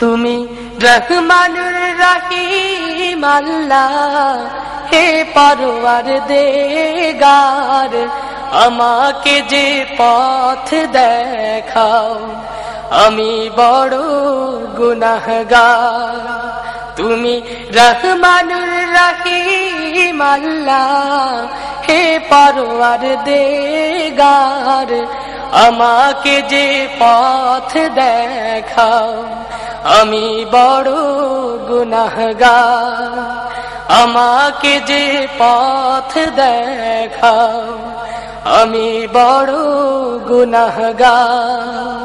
তুমি রহমানুর রহিম আল্লাহ, হে পরওয়ারদিগার, আমাকে যে পথ দেখাও, আমি বড় গুনাহগার। তুমি রহমানুর রহিম আল্লাহ, হে পরওয়ারদিগার, আমাকে যে পথ দেখাও, আমি বড় গুনাহগার। আমাকে যে পথ দেখাও, আমি বড় গুনাহগার।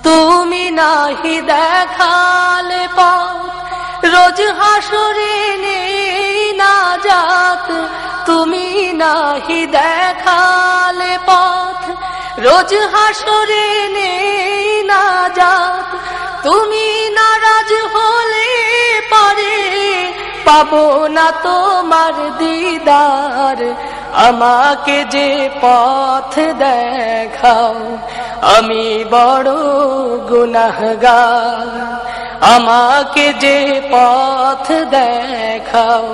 তুমি নাহি দেখালে পথ, রোজ হাসরে নেই নাজাত। তুমি নাহি দেখালে পথ, রোজ হাসরে নেই নাজাত। তুমি নারাজ হলে পারে, পাবো না তোমার দিদার। আমাকে যে পথ দেখাও, আমি বড় গুনাহগার। আমাকে যে পথ দেখাও,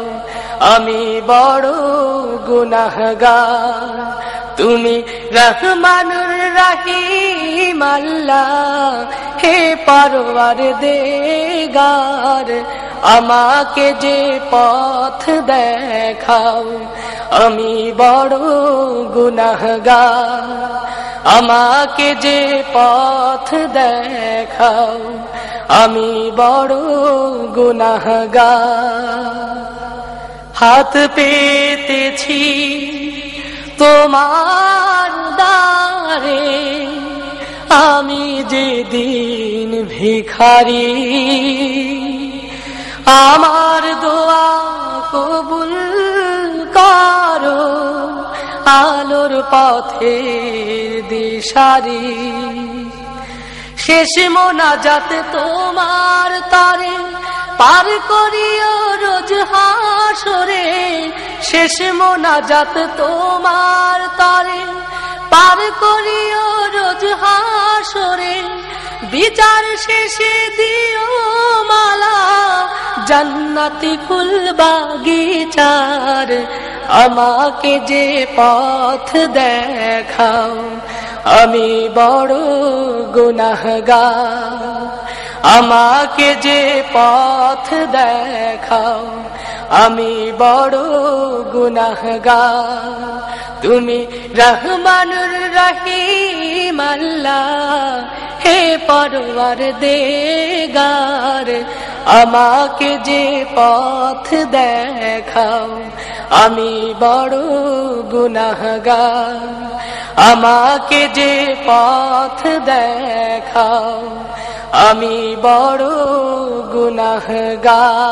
আমি বড় গুনাহগার। তুমি রহমানুর রহিম আল্লাহ, হে পরওয়ারদিগার, আমাকে যে পথ দেখাও, আমি বড় গুনাহগার। আমাকে যে পথ দেখাও, আমি বড় গুনাহগার। হাত পেতেছি তোমার দ্বারে, আমি যেদিন ভিখারি, আমার দোয়া কবুল করো, আলোর পথের দিশারি। শেষ মোনাজাত তোমার তরে, পার করিও রোজ হাসরে। শেষ মোনাজাত তোমার তরে, পার করিও রোজ হাসরে। বিচার শেষে দিও মালা, জান্নাতি ফুল বাগিচার। আমাকে যে পথ দেখাও, আমি বড় গুনাহগার। আমাকে যে পথ দেখাও, আমি বড় গুনাহগার। তুমি রহমানুর রহিম আল্লাহ, হে পরওয়ারদিগার, আমাকে যে পথ দেখাও, আমি বড় গুনাহগার। আমাকে যে পথ দেখাও, আমি বড় গুনাহগার।